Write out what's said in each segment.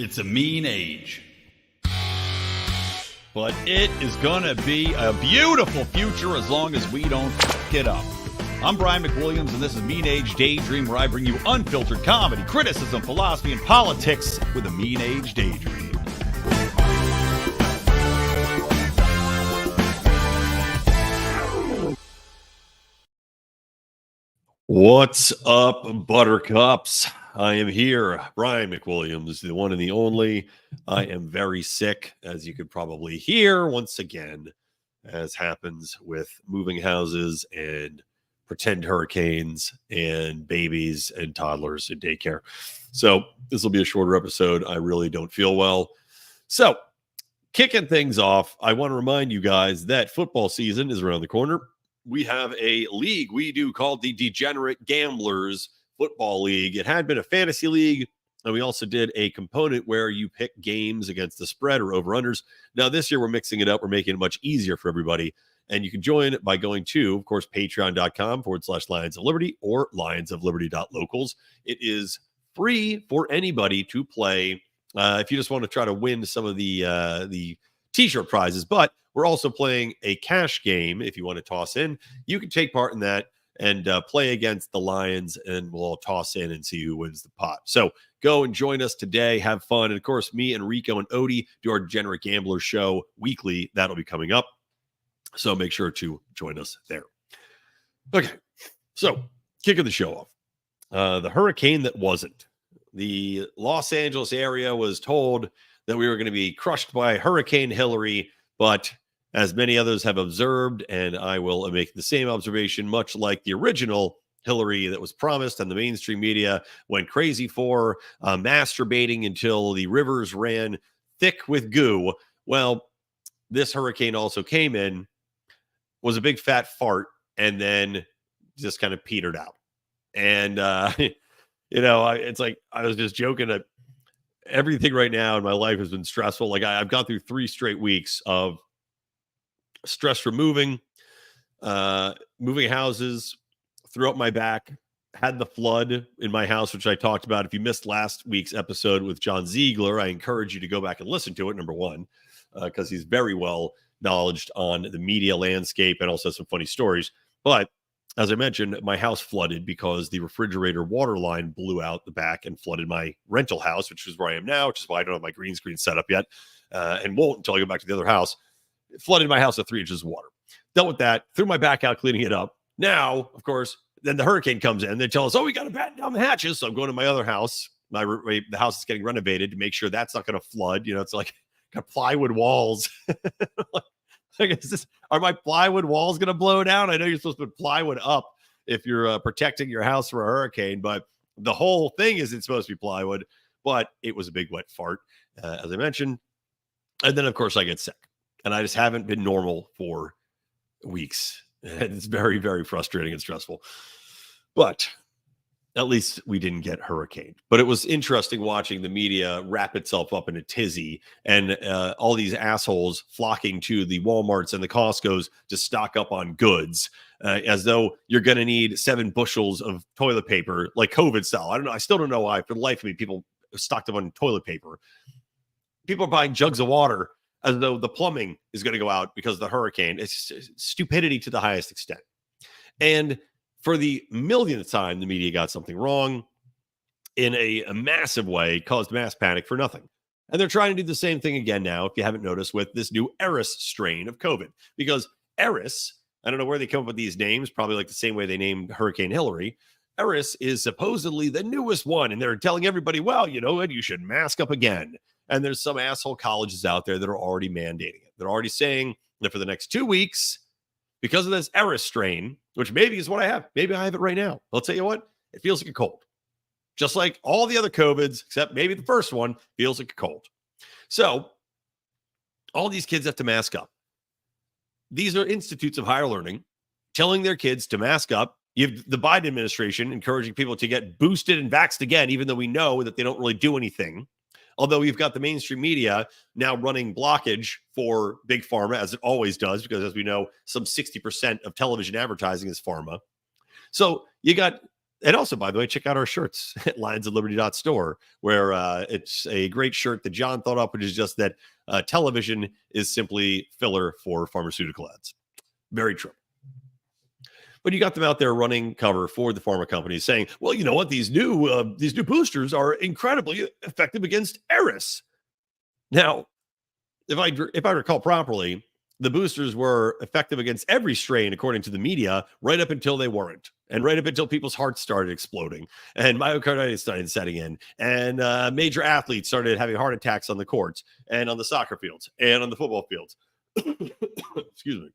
It's a mean age. But it is going to be a beautiful future as long as we don't f*** it up. I'm Brian McWilliams, and this is Mean Age Daydream, where I bring you unfiltered comedy, criticism, philosophy, and politics with a Mean Age Daydream. What's up, buttercups? I am here, Brian McWilliams, the one and the only. I am very sick, as you could probably hear once again, as happens with moving houses and pretend hurricanes and babies and toddlers in daycare. So this will be a shorter episode. I really don't feel well. So kicking things off, I want to remind you guys that football season is around the corner. We have a league we do called the Degenerate Gamblers Football League. It had been a fantasy league, and we also did a component where you pick games against the spread or over-unders. Now, this year, we're mixing it up. We're making it much easier for everybody, and you can join by going to, of course, patreon.com/Lions of Liberty or lionsofliberty.locals. It is free for anybody to play if you just want to try to win some of the t-shirt prizes, but we're also playing a cash game. If you want to toss in, you can take part in that and play against the Lions, and we'll toss in and see who wins the pot. So go and join us today. Have fun. And of course, me and Rico and Odie do our Degenerate Gamblers show weekly. That'll be coming up. So make sure to join us there. Okay. So kicking the show off. The hurricane that wasn't. The Los Angeles area was told that we were going to be crushed by Hurricane Hillary, but as many others have observed, and I will make the same observation, much like the original Hillary that was promised and the mainstream media went crazy for, masturbating until the rivers ran thick with goo. Well, this hurricane also came in, was a big fat fart, and then just kind of petered out. And, it's like I was just joking that everything right now in my life has been stressful. Like I've gone through 3 straight weeks of stress from moving houses, threw up my back, had the flood in my house, which I talked about. If you missed last week's episode with John Ziegler, I encourage you to go back and listen to it, number one, because he's very well knowledged on the media landscape and also some funny stories. But as I mentioned, my house flooded because the refrigerator water line blew out the back and flooded my rental house, which is where I am now, which is why I don't have my green screen set up yet and won't until I go back to the other house. It flooded my house with 3 inches of water. Dealt with that, threw my back out cleaning it up. Now, of course, then the hurricane comes in. They tell us, we got to batten down the hatches. So I'm going to my other house. The house is getting renovated to make sure that's not going to flood. It's like got plywood walls. Are my plywood walls going to blow down? I know you're supposed to put plywood up if you're protecting your house from a hurricane, but the whole thing isn't supposed to be plywood. But it was a big wet fart, as I mentioned. And then, of course, I get sick. And I just haven't been normal for weeks. And it's very, very frustrating and stressful. But at least we didn't get hurricaned. But it was interesting watching the media wrap itself up in a tizzy and all these assholes flocking to the Walmarts and the Costcos to stock up on goods as though you're going to need 7 bushels of toilet paper, like COVID style. I don't know. I still don't know why. For the life of me, people stocked up on toilet paper. People are buying jugs of water as though the plumbing is going to go out because of the hurricane. It's stupidity to the highest extent. And for the millionth time, the media got something wrong in a massive way, caused mass panic for nothing. And they're trying to do the same thing again now, if you haven't noticed, with this new Eris strain of COVID. Because Eris, I don't know where they come up with these names, probably like the same way they named Hurricane Hillary. Eris is supposedly the newest one, and they're telling everybody, well, you know what, you should mask up again. And there's some asshole colleges out there that are already mandating it. They're already saying that for the next 2 weeks, because of this Eris strain, which maybe is what I have. Maybe I have it right now. I'll tell you what, it feels like a cold. Just like all the other COVIDs, except maybe the first one feels like a cold. So all these kids have to mask up. These are institutes of higher learning telling their kids to mask up. You have the Biden administration encouraging people to get boosted and vaxxed again, even though we know that they don't really do anything. Although you've got the mainstream media now running blockage for big pharma, as it always does, because as we know, some 60% of television advertising is pharma. So you got And also, by the way, check out our shirts at lionsofliberty.store, where it's a great shirt that John thought up, which is just that television is simply filler for pharmaceutical ads. Very true. But you got them out there running cover for the pharma companies saying, well, you know what? These new boosters are incredibly effective against Eris. Now, if I recall properly, the boosters were effective against every strain, according to the media, right up until they weren't. And right up until people's hearts started exploding and myocarditis started setting in and major athletes started having heart attacks on the courts and on the soccer fields and on the football fields. Excuse me.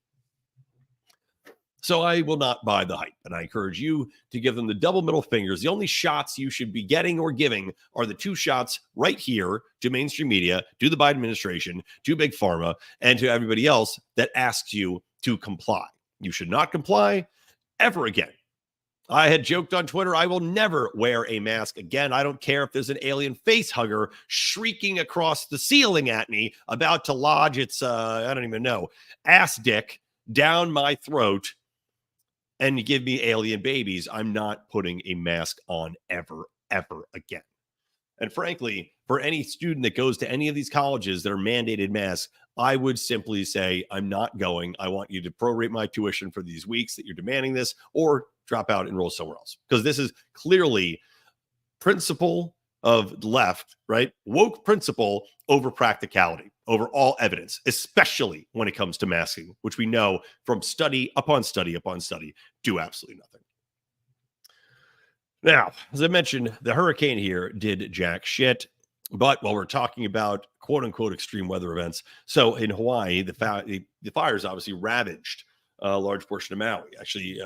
So I will not buy the hype, and I encourage you to give them the double middle fingers. The only shots you should be getting or giving are the two shots right here to mainstream media, to the Biden administration, to Big Pharma, and to everybody else that asks you to comply. You should not comply ever again. I had joked on Twitter, I will never wear a mask again. I don't care if there's an alien face hugger shrieking across the ceiling at me, about to lodge its, I don't even know, ass dick down my throat and give me alien babies. I'm not putting a mask on ever again. And frankly, for any student that goes to any of these colleges that are mandated masks, I would simply say, I'm not going. I want you to prorate my tuition for these weeks that you're demanding this, or drop out and enroll somewhere else. Because this is clearly principle of left, right? Woke principle over practicality, over all evidence, especially when it comes to masking, which we know from study upon study upon study do absolutely nothing. Now, as I mentioned, the hurricane here did jack shit. But while we're talking about quote unquote extreme weather events, so in Hawaii, the fires obviously ravaged a large portion of Maui. Actually,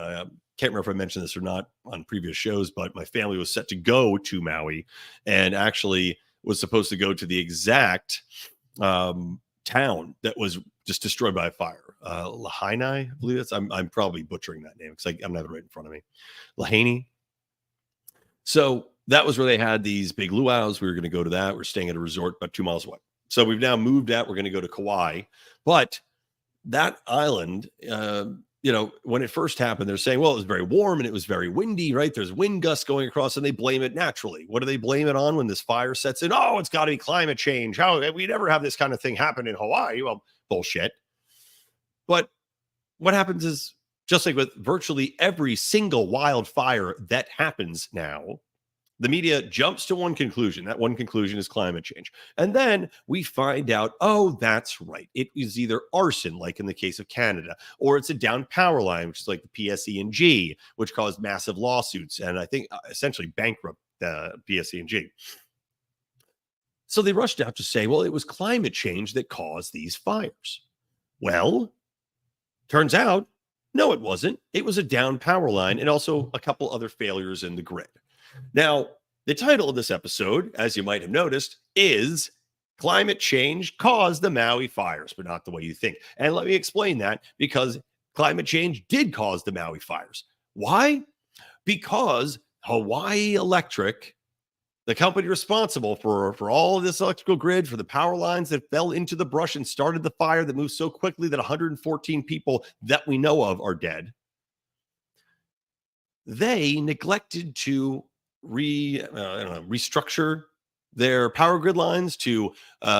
can't remember if I mentioned this or not on previous shows, but my family was set to go to Maui and actually was supposed to go to the exact town that was just destroyed by a fire. Lahaina, I believe that's, I'm probably butchering that name because I'm not right in front of me. Lahaina. So that was where they had these big luau's. We were going to go to that. We're staying at a resort about 2 miles away. So we've now moved out. We're going to go to Kauai. But that island, when it first happened, they're saying, well, it was very warm and it was very windy, right? There's wind gusts going across and they blame it naturally. What do they blame it on when this fire sets in? Oh, it's got to be climate change. How we never have this kind of thing happen in Hawaii. Well, bullshit. But what happens is, just like with virtually every single wildfire that happens now, the media jumps to one conclusion. That one conclusion is climate change. And then we find out, oh, that's right. It is either arson, like in the case of Canada, or it's a down power line, which is like the PSE&G, which caused massive lawsuits and I think essentially bankrupt PSE&G. So they rushed out to say, well, it was climate change that caused these fires. Well, turns out, no, it wasn't. It was a down power line and also a couple other failures in the grid. Now, the title of this episode, as you might have noticed, is Climate Change Caused the Maui Fires, but not the way you think. And let me explain that, because climate change did cause the Maui fires. Why? Because Hawaii Electric, the company responsible for all of this electrical grid, for the power lines that fell into the brush and started the fire that moved so quickly that 114 people that we know of are dead, they neglected to restructure their power grid lines to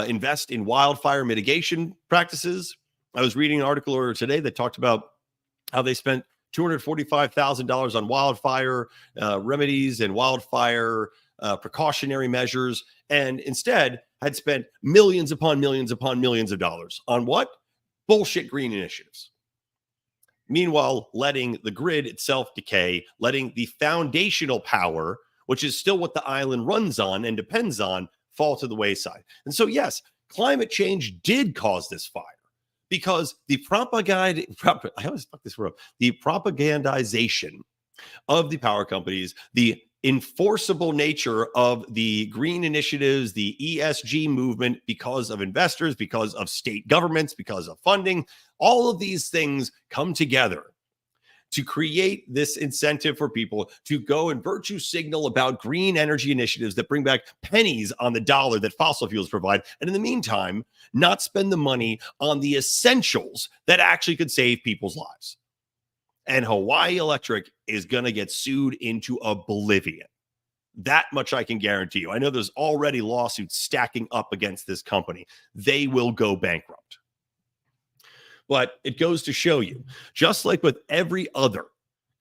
invest in wildfire mitigation practices. I was reading an article earlier today that talked about how they spent $245,000 on wildfire remedies and wildfire precautionary measures, and instead had spent millions upon millions upon millions of dollars on what? Bullshit green initiatives. Meanwhile, letting the grid itself decay, letting the foundational power, which is still what the island runs on and depends on, fall to the wayside. And so, yes, climate change did cause this fire because the propagandization of the power companies, the enforceable nature of the green initiatives, the ESG movement, because of investors, because of state governments, because of funding, all of these things come together to create this incentive for people to go and virtue signal about green energy initiatives that bring back pennies on the dollar that fossil fuels provide. And in the meantime, not spend the money on the essentials that actually could save people's lives. And Hawaii Electric is going to get sued into oblivion. That much I can guarantee you. I know there's already lawsuits stacking up against this company. They will go bankrupt. But it goes to show you, just like with every other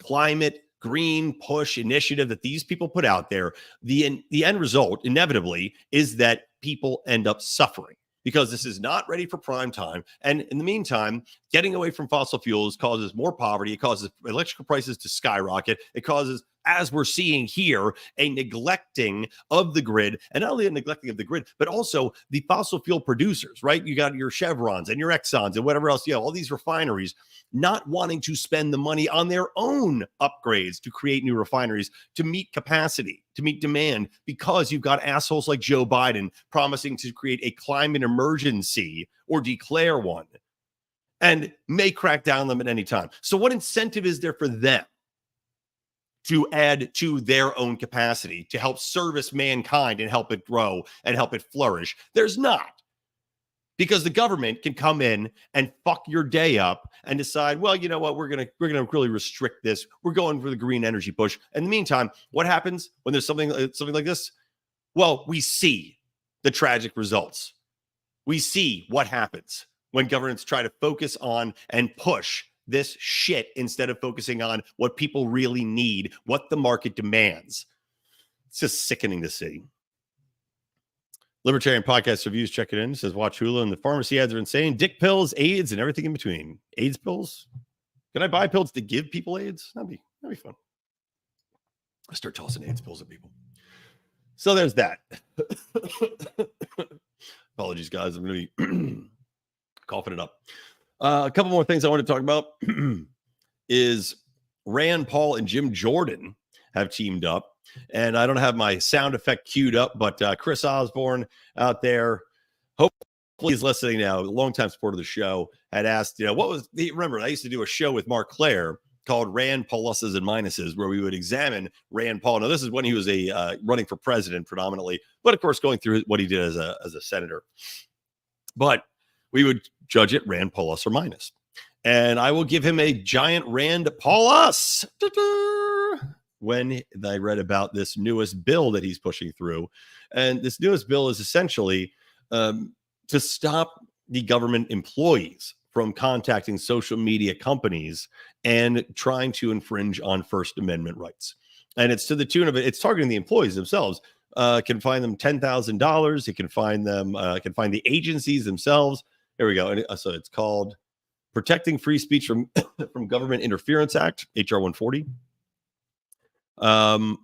climate green push initiative that these people put out there, the end result inevitably is that people end up suffering, because this is not ready for prime time. And in the meantime, getting away from fossil fuels causes more poverty. It causes electrical prices to skyrocket. It causes, as we're seeing here, a neglecting of the grid, and not only a neglecting of the grid, but also the fossil fuel producers, right? You got your Chevrons and your Exxons and whatever else, all these refineries not wanting to spend the money on their own upgrades to create new refineries to meet capacity, to meet demand, because you've got assholes like Joe Biden promising to create a climate emergency or declare one and may crack down on them at any time. So what incentive is there for them to add to their own capacity to help service mankind and help it grow and help it flourish? There's not. Because the government can come in and fuck your day up and decide, well, you know what, we're gonna really restrict this. We're going for the green energy push. In the meantime, what happens when there's something like this? Well, we see the tragic results. We see what happens when governments try to focus on and push this shit instead of focusing on what people really need, what the market demands. It's just sickening to see. Libertarian Podcast Reviews, check it in. It says, watch Hulu, and the pharmacy ads are insane. Dick pills, AIDS, and everything in between. AIDS pills? Can I buy pills to give people AIDS? That'd be fun. I start tossing AIDS pills at people. So there's that. Apologies, guys. I'm going to be coughing it up. A couple more things I want to talk about is Rand Paul and Jim Jordan have teamed up. And I don't have my sound effect queued up, but Chris Osborne out there, hopefully he's listening now, a longtime supporter of the show, had asked, remember, I used to do a show with Mark Claire called Rand Pluses and Minuses, where we would examine Rand Paul. Now, this is when he was running for president predominantly, but of course, going through what he did as a senator. But we would judge it Rand plus or minus. And I will give him a giant Rand Paulus when I read about this newest bill that he's pushing through. And this newest bill is essentially to stop the government employees from contacting social media companies and trying to infringe on First Amendment rights. And it's to the tune of it's targeting the employees themselves. Can find them $10,000. It can find them, can find the agencies themselves. Here we go. And so it's called Protecting Free Speech from Government Interference Act, HR 140. I'm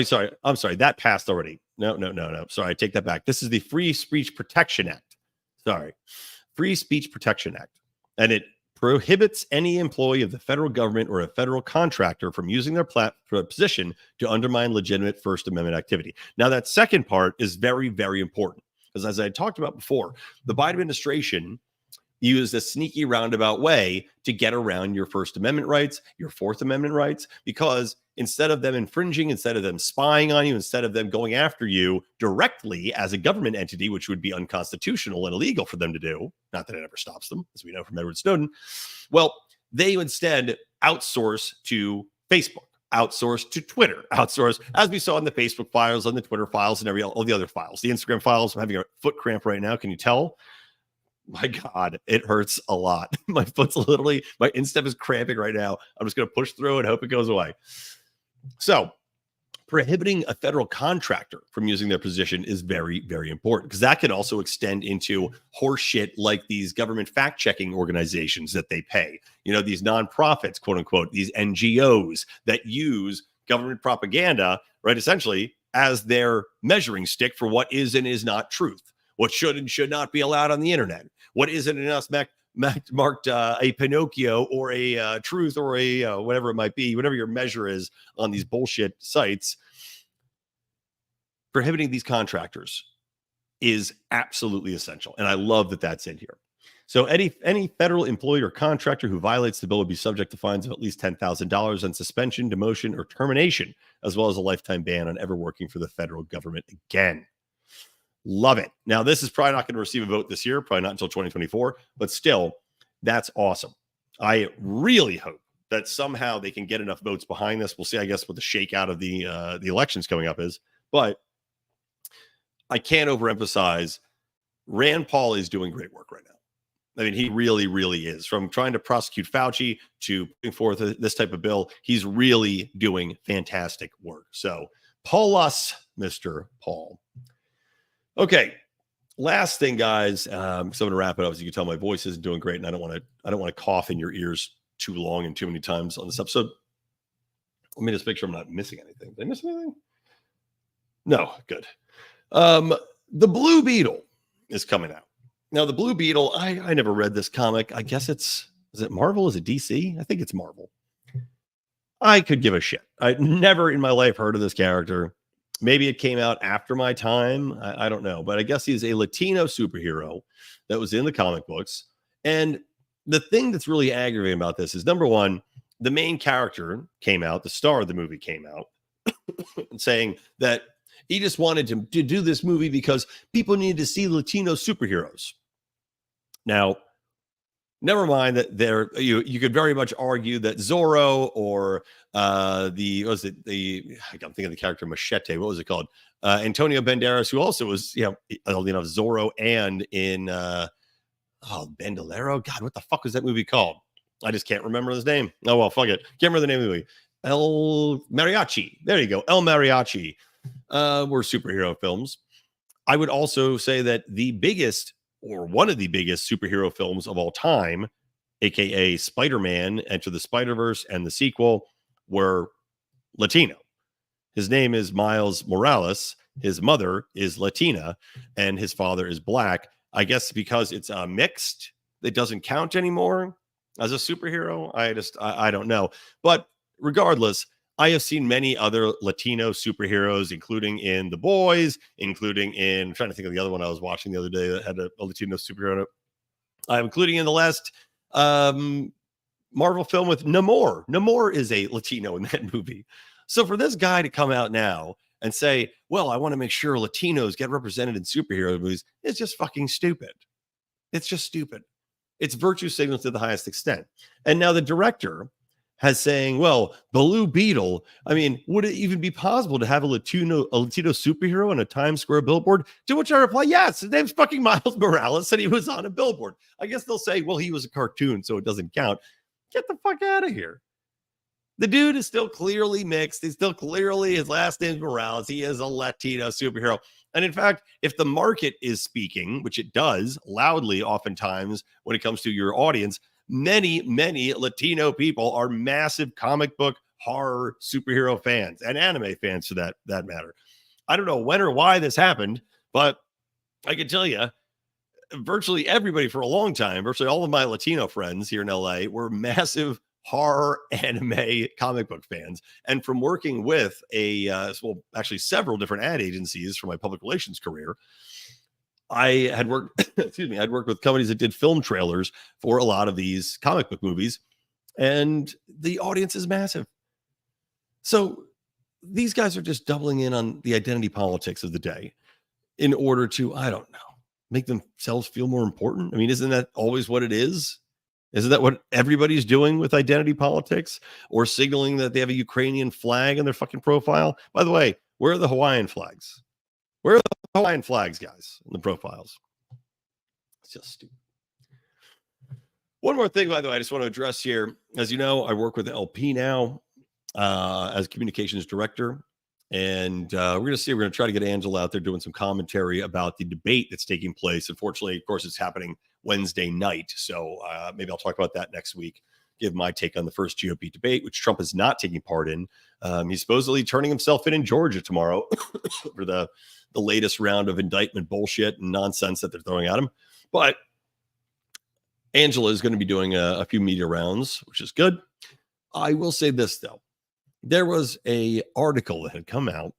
sorry. That passed already. No. Sorry, I take that back. This is the Free Speech Protection Act. Sorry. Free Speech Protection Act. And it prohibits any employee of the federal government or a federal contractor from using their position to undermine legitimate First Amendment activity. Now, that second part is very, very important, because as I talked about before, the Biden administration used a sneaky roundabout way to get around your First Amendment rights, your Fourth Amendment rights, because instead of them infringing, instead of them spying on you, instead of them going after you directly as a government entity, which would be unconstitutional and illegal for them to do, not that it ever stops them, as we know from Edward Snowden, well, they instead outsource to Facebook, outsource to Twitter, outsource, as we saw in the Facebook files, on the Twitter files, and all the other files, the Instagram files. I'm having a foot cramp right now. Can you tell? My God, it hurts a lot. My foot's literally, my instep is cramping right now. I'm just going to push through and hope it goes away. So prohibiting a federal contractor from using their position is very, very important, because that can also extend into horseshit like these government fact-checking organizations that they pay. These nonprofits, quote unquote, these NGOs that use government propaganda, right, essentially as their measuring stick for what is and is not truth, what should and should not be allowed on the internet, what isn't enough marked a Pinocchio or a truth or a whatever it might be, whatever your measure is on these bullshit sites. Prohibiting these contractors is absolutely essential. And I love that that's in here. So any federal employee or contractor who violates the bill will be subject to fines of at least $10,000 and suspension, demotion, or termination, as well as a lifetime ban on ever working for the federal government again. Love it. Now, this is probably not going to receive a vote this year, probably not until 2024, but still, that's awesome. I really hope that somehow they can get enough votes behind this. We'll see, I guess, what the shakeout of the elections coming up is. But I can't overemphasize Rand Paul is doing great work right now. I mean, he really, really is. From trying to prosecute Fauci to putting forth this type of bill, he's really doing fantastic work. So, Paul us, Mr. Paul. Okay, last thing, guys. So I'm going to wrap it up. As you can tell, my voice isn't doing great, and I don't want to cough in your ears too long and too many times on this episode. Let me just make sure I'm not missing anything. Did I miss anything? No, good. The Blue Beetle is coming out. Now, the Blue Beetle, I never read this comic. I guess is it Marvel? Is it DC? I think it's Marvel. I could give a shit. I never in my life heard of this character. Maybe it came out after my time. I don't know. But I guess he's a Latino superhero that was in the comic books. And the thing that's really aggravating about this is, number one, the main character came out, the star of the movie came out, saying that he just wanted to do this movie because people needed to see Latino superheroes. Now, never mind that you could very much argue that Zorro or I'm thinking of the character Machete. What was it called? Antonio Banderas, who also was Zorro and in Bandolero. God, what the fuck was that movie called? I just can't remember his name. Oh well, fuck it. Can't remember the name of the movie. El Mariachi. There you go. El Mariachi. Were superhero films. I would also say that the biggest, or one of the biggest superhero films of all time, aka Spider-Man, Enter the Spider-Verse, and the sequel, were Latino. His name is Miles Morales. His mother is Latina, and his father is Black. I guess because it's mixed, it doesn't count anymore as a superhero. I don't know. But regardless, I have seen many other Latino superheroes, including in The Boys, including in, I'm trying to think of the other one I was watching the other day that had a Latino superhero. Including in the last Marvel film with Namor. Namor is a Latino in that movie. So for this guy to come out now and say, well, I want to make sure Latinos get represented in superhero movies, it's just fucking stupid. It's just stupid. It's virtue signaling to the highest extent. And now the director has saying, well, Blue Beetle, I mean, would it even be possible to have a Latino superhero on a Times Square billboard? To which I reply, yes, his name's fucking Miles Morales, and he was on a billboard. I guess they'll say, well, he was a cartoon, so it doesn't count. Get the fuck out of here. The dude is still clearly mixed. He's still clearly, his last name's Morales. He is a Latino superhero. And in fact, if the market is speaking, which it does loudly oftentimes when it comes to your audience, many Latino people are massive comic book horror superhero fans and anime fans for that matter. I don't know when or why this happened, but I can tell you virtually everybody for a long time, virtually all of my Latino friends here in LA were massive horror anime comic book fans. And from working with actually several different ad agencies for my public relations career, I had worked, I'd worked with companies that did film trailers for a lot of these comic book movies, and the audience is massive. So these guys are just doubling in on the identity politics of the day in order to, I don't know, make themselves feel more important. I mean, isn't that always what it is? Isn't that what everybody's doing with identity politics, or signaling that they have a Ukrainian flag on their fucking profile? By the way, where are the Hawaiian flags? Where are the Hawaiian flags, guys, in the profiles? It's just stupid. One more thing, by the way, I just want to address here. As you know, I work with LP now as communications director. And we're going to try to get Angela out there doing some commentary about the debate that's taking place. Unfortunately, of course, it's happening Wednesday night. So maybe I'll talk about that next week, give my take on the first GOP debate, which Trump is not taking part in. He's supposedly turning himself in Georgia tomorrow for the latest round of indictment bullshit and nonsense that they're throwing at him. But Angela is going to be doing a few media rounds, which is good. I will say this, though. There was a article that had come out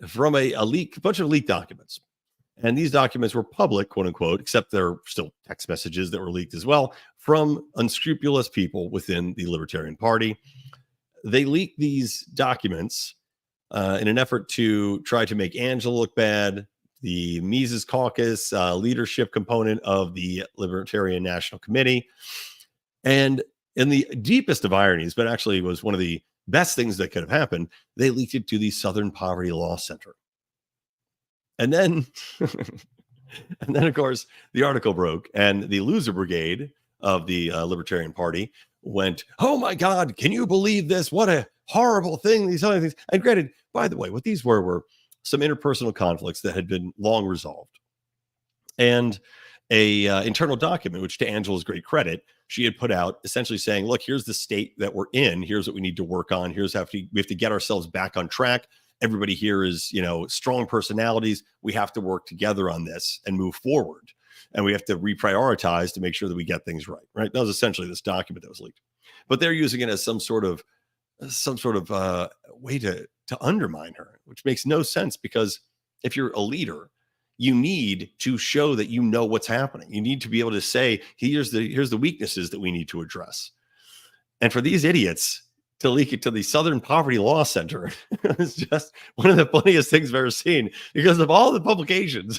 from a bunch of leaked documents. And these documents were public, quote unquote, except they're still text messages that were leaked as well from unscrupulous people within the Libertarian Party. They leaked these documents in an effort to try to make Angela look bad, the Mises Caucus leadership component of the Libertarian National Committee. And in the deepest of ironies, but actually was one of the best things that could have happened, they leaked it to the Southern Poverty Law Center. And then, and then of course, the article broke, and the loser brigade of the Libertarian Party went, "Oh my God, can you believe this? What a horrible thing!" These other things. And granted, by the way, what these were some interpersonal conflicts that had been long resolved, and a internal document, which to Angela's great credit, she had put out essentially saying, look, here's the state that we're in. Here's what we need to work on. Here's how we have to get ourselves back on track. Everybody here is, strong personalities. We have to work together on this and move forward. And we have to reprioritize to make sure that we get things right. Right. That was essentially this document that was leaked. But they're using it as some sort of way to undermine her, which makes no sense, because if you're a leader, you need to show that you know what's happening. You need to be able to say, here's the weaknesses that we need to address. And for these idiots to leak it to the Southern Poverty Law Center is just one of the funniest things I've ever seen, because of all the publications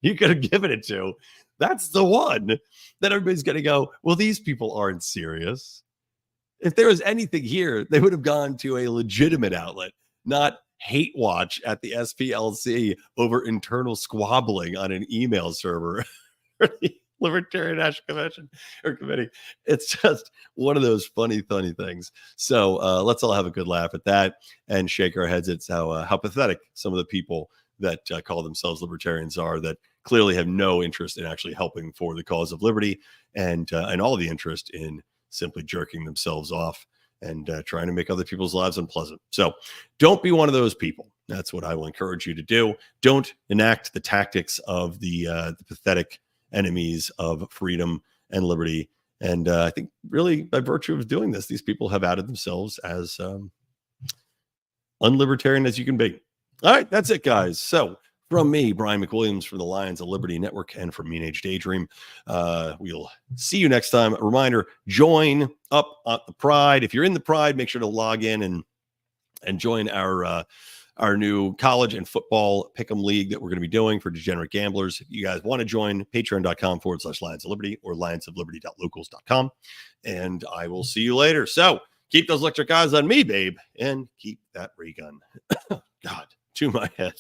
you could have given it to, that's the one that everybody's going to go, well, these people aren't serious. If there was anything here, they would have gone to a legitimate outlet, not hate watch at the SPLC over internal squabbling on an email server for the Libertarian National Convention or Committee. It's just one of those funny things. So let's all have a good laugh at that and shake our heads at how pathetic some of the people that call themselves libertarians are, that clearly have no interest in actually helping for the cause of liberty, and all the interest in simply jerking themselves off and trying to make other people's lives unpleasant. So don't be one of those people. That's what I will encourage you to do. Don't enact the tactics of the pathetic enemies of freedom and liberty. And I think really by virtue of doing this, these people have outed themselves as unlibertarian as you can be. All right, that's it, guys. So from me, Brian McWilliams, from the Lions of Liberty Network, and from Mean Age Daydream, we'll see you next time. A reminder, join up at the Pride. If you're in the Pride, make sure to log in and join our new college and football pick'em league that we're going to be doing for Degenerate Gamblers. If you guys want to join, patreon.com/Lions of Liberty or lionsofliberty.locals.com. And I will see you later. So keep those electric eyes on me, babe, and keep that ray gun. God, to my head.